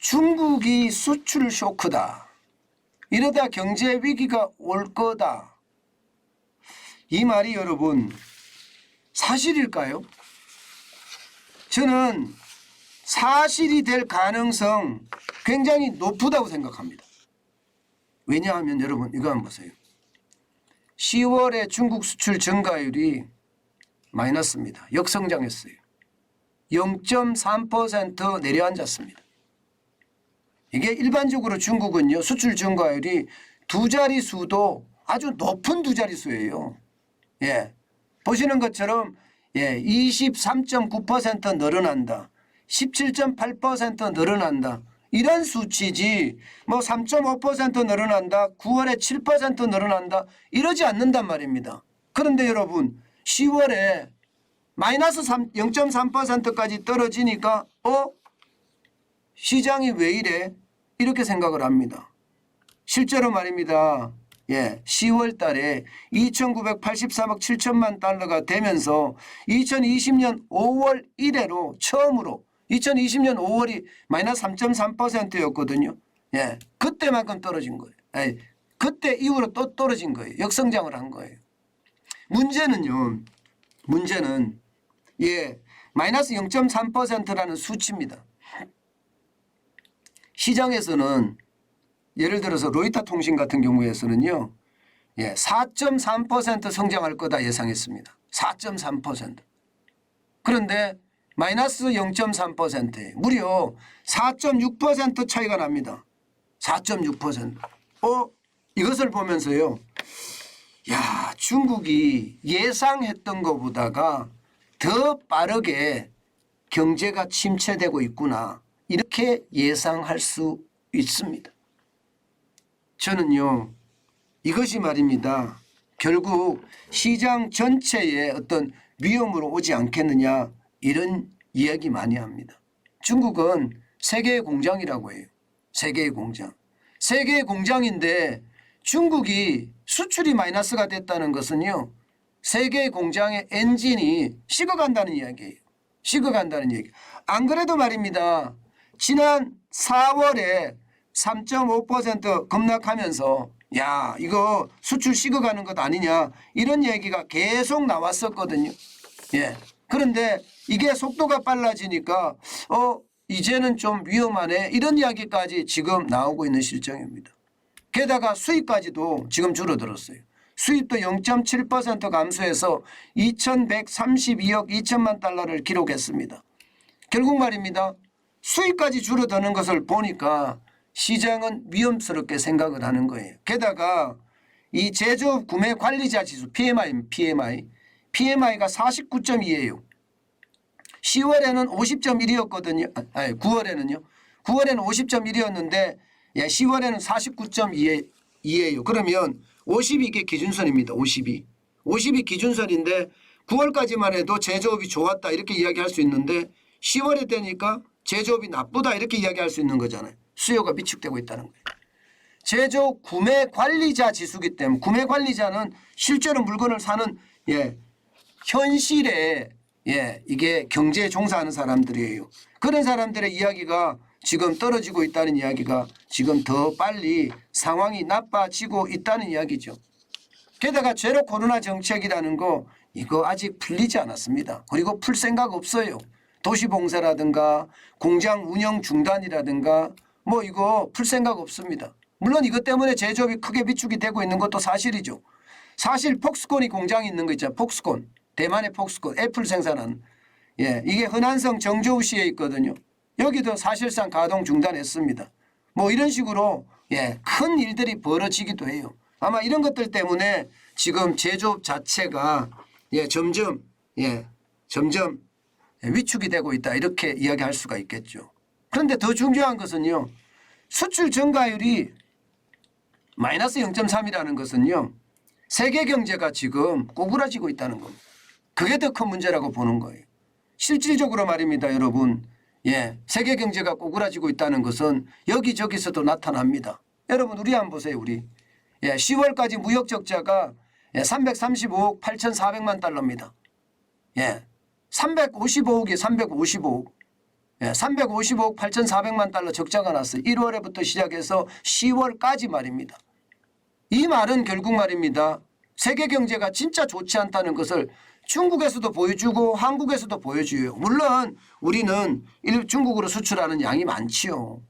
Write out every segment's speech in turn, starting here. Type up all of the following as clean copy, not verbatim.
중국이 수출 쇼크다. 이러다 경제 위기가 올 거다. 이 말이 여러분 사실일까요? 저는 사실이 될 가능성 굉장히 높다고 생각합니다. 왜냐하면 여러분 이거 한번 보세요. 10월에 중국 수출 증가율이 마이너스입니다. 역성장했어요. 0.3% 내려앉았습니다. 이게 일반적으로 중국은요 수출 증가율이 두 자릿수도 아주 높은 두 자릿수예요. 예, 보시는 것처럼 23.9% 늘어난다. 17.8% 늘어난다. 이런 수치지 뭐 3.5% 늘어난다. 9월에 7% 늘어난다. 이러지 않는단 말입니다. 그런데 여러분 10월에 마이너스 0.3%까지 떨어지니까 시장이 왜 이래? 이렇게 생각을 합니다. 실제로 말입니다. 10월 달에 2,983억 7천만 달러가 되면서 2020년 5월 이래로 처음으로 2020년 5월이 마이너스 3.3%였거든요. 그때만큼 떨어진 거예요. 그때 이후로 또 떨어진 거예요. 역성장을 한 거예요. 문제는 마이너스 0.3%라는 수치입니다. 시장에서는 예를 들어서 로이터 통신 같은 경우에서는요. 4.3% 성장할 거다 예상했습니다. 4.3%. 그런데 마이너스 0.3%에 무려 4.6% 차이가 납니다. 4.6%. 이것을 보면서요. 야, 중국이 예상했던 것보다가 더 빠르게 경제가 침체되고 있구나. 이렇게 예상할 수 있습니다. 저는요. 이것이 말입니다. 결국 시장 전체에 어떤 위험으로 오지 않겠느냐 이런 이야기 많이 합니다. 중국은 세계의 공장이라고 해요. 세계의 공장. 세계의 공장인데 중국이 수출이 마이너스가 됐다는 것은요. 세계의 공장의 엔진이 식어간다는 이야기예요. 식어간다는 얘기. 안 그래도 말입니다. 지난 4월에 3.5% 급락하면서 야 이거 수출 식어가는 것 아니냐 이런 얘기가 계속 나왔었거든요. 그런데 이게 속도가 빨라지니까 이제는 좀 위험하네 이런 이야기까지 지금 나오고 있는 실정입니다. 게다가 수입까지도 지금 줄어들었어요. 수입도 0.7% 감소해서 2,132억 2천만 달러를 기록했습니다. 결국 말입니다. 수입까지 줄어드는 것을 보니까 시장은 위험스럽게 생각을 하는 거예요. 게다가 이 제조업 구매 관리자 지수 PMI가 49.2예요. 10월에는 50.1이었거든요. 9월에는요. 9월에는 50.1이었는데 10월에는 49.2예요. 그러면 50이 이게 기준선입니다. 50이 기준선인데 9월까지만 해도 제조업이 좋았다 이렇게 이야기할 수 있는데 10월에 되니까 제조업이 나쁘다 이렇게 이야기할 수 있는 거잖아요. 수요가 위축되고 있다는 거예요. 제조 구매 관리자 지수기 때문에 구매 관리자는 실제로 물건을 사는 현실에 이게 경제에 종사하는 사람들이에요. 그런 사람들의 이야기가 지금 떨어지고 있다는 이야기가 지금 더 빨리 상황이 나빠지고 있다는 이야기죠. 게다가 제로 코로나 정책이라는 거 이거 아직 풀리지 않았습니다. 그리고 풀 생각 없어요. 도시봉사라든가 공장 운영 중단이라든가 뭐 이거 풀 생각 없습니다. 물론 이것 때문에 제조업이 크게 위축이 되고 있는 것도 사실이죠. 사실 폭스콘이 공장이 있는 거 있잖아요. 폭스콘. 대만의 폭스콘. 애플 생산하는. 이게 흔한성 정저우시에 있거든요. 여기도 사실상 가동 중단했습니다. 뭐 이런 식으로 큰 일들이 벌어지기도 해요. 아마 이런 것들 때문에 지금 제조업 자체가 점점 위축이 되고 있다 이렇게 이야기할 수가 있겠죠. 그런데 더 중요한 것은요. 수출 증가율이 마이너스 0.3이라는 것은요. 세계 경제가 지금 꼬꾸라지고 있다는 겁니다. 그게 더 큰 문제라고 보는 거예요. 실질적으로 말입니다. 여러분. 세계 경제가 꼬꾸라지고 있다는 것은 여기저기서도 나타납니다. 여러분 우리 한번 보세요. 우리 10월까지 무역 적자가 335억 8,400만 달러입니다. 355억이에요. 355억. 355억 8,400만 달러 적자가 났어요. 1월에부터 시작해서 10월까지 말입니다. 이 말은 결국 말입니다. 세계 경제가 진짜 좋지 않다는 것을 중국에서도 보여주고 한국에서도 보여줘요. 물론 우리는 중국으로 수출하는 양이 많지요.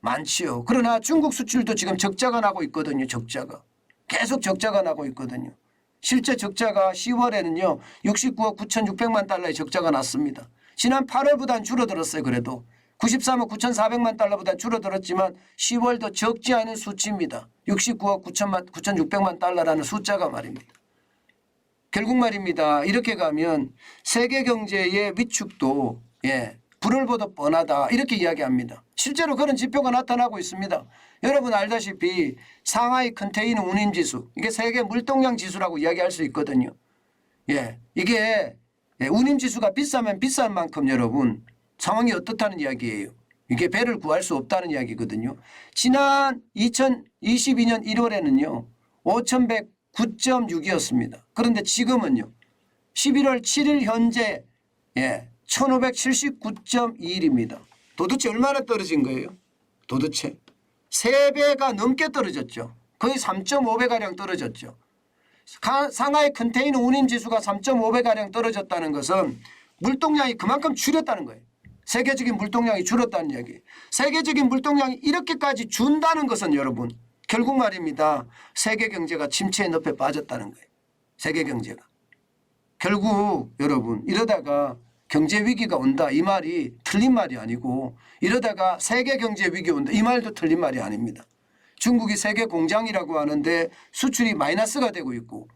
많지요. 그러나 중국 수출도 지금 적자가 나고 있거든요. 적자가. 계속 적자가 나고 있거든요. 실제 적자가 10월에는요. 69억 9,600만 달러의 적자가 났습니다. 지난 8월보다는 줄어들었어요. 그래도 93억 9,400만 달러보다 줄어들었지만 10월도 적지 않은 수치입니다. 69억 9,600만 달러라는 숫자가 말입니다. 결국 말입니다. 이렇게 가면 세계 경제의 위축도 불을 보듯 뻔하다 이렇게 이야기합니다. 실제로 그런 지표가 나타나고 있습니다. 여러분 알다시피 상하이 컨테이너 운임지수 이게 세계 물동량 지수라고 이야기할 수 있거든요. 이게 운임지수가 비싸면 비싼 만큼 여러분 상황이 어떻다는 이야기예요. 이게 배를 구할 수 없다는 이야기거든요. 지난 2022년 1월에는요. 5,109.6이었습니다. 그런데 지금은요. 11월 7일 현재 1,579.21입니다. 도대체 얼마나 떨어진 거예요? 도대체 3배가 넘게 떨어졌죠. 거의 3.5배가량 떨어졌죠. 상하이 컨테이너 운임지수가 3.5배가량 떨어졌다는 것은 물동량이 그만큼 줄였다는 거예요. 세계적인 물동량이 줄었다는 이야기. 세계적인 물동량이 이렇게까지 준다는 것은 여러분 결국 말입니다. 세계 경제가 침체의 늪에 빠졌다는 거예요. 세계 경제가. 결국 여러분 이러다가 경제 위기가 온다 이 말이 틀린 말이 아니고 이러다가 세계 경제 위기 온다 이 말도 틀린 말이 아닙니다. 중국이 세계 공장이라고 하는데 수출이 마이너스가 되고 있고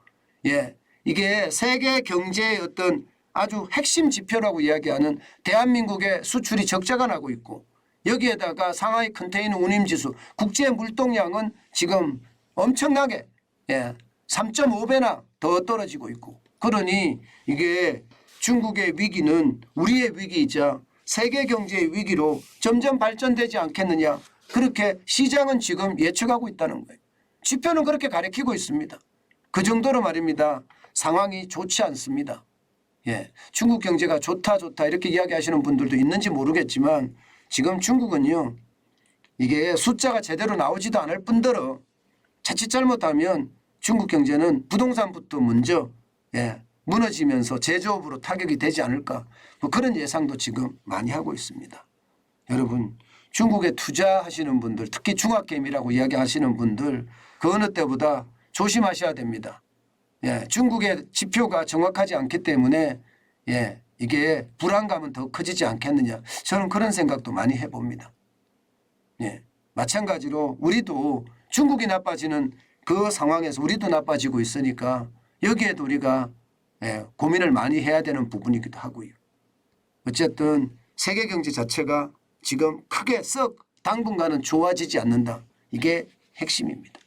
이게 세계 경제의 어떤 아주 핵심 지표라고 이야기하는 대한민국의 수출이 적자가 나고 있고 여기에다가 상하이 컨테이너 운임지수 국제 물동량은 지금 엄청나게 3.5배나 더 떨어지고 있고 그러니 이게 중국의 위기는 우리의 위기이자 세계 경제의 위기로 점점 발전되지 않겠느냐 그렇게 시장은 지금 예측하고 있다는 거예요. 지표는 그렇게 가리키고 있습니다. 그 정도로 말입니다. 상황이 좋지 않습니다. 중국 경제가 좋다 이렇게 이야기하시는 분들도 있는지 모르겠지만 지금 중국은요. 이게 숫자가 제대로 나오지도 않을 뿐더러 자칫 잘못하면 중국 경제는 부동산부터 먼저 무너지면서 제조업으로 타격이 되지 않을까 뭐 그런 예상도 지금 많이 하고 있습니다. 여러분 중국에 투자하시는 분들 특히 중화게임이라고 이야기하시는 분들 그 어느 때보다 조심하셔야 됩니다. 중국의 지표가 정확하지 않기 때문에 이게 불안감은 더 커지지 않겠느냐 저는 그런 생각도 많이 해봅니다. 마찬가지로 우리도 중국이 나빠지는 그 상황에서 우리도 나빠지고 있으니까 여기에도 우리가 고민을 많이 해야 되는 부분이기도 하고요. 어쨌든 세계 경제 자체가 지금 크게 썩 당분간은 좋아지지 않는다. 이게 핵심입니다.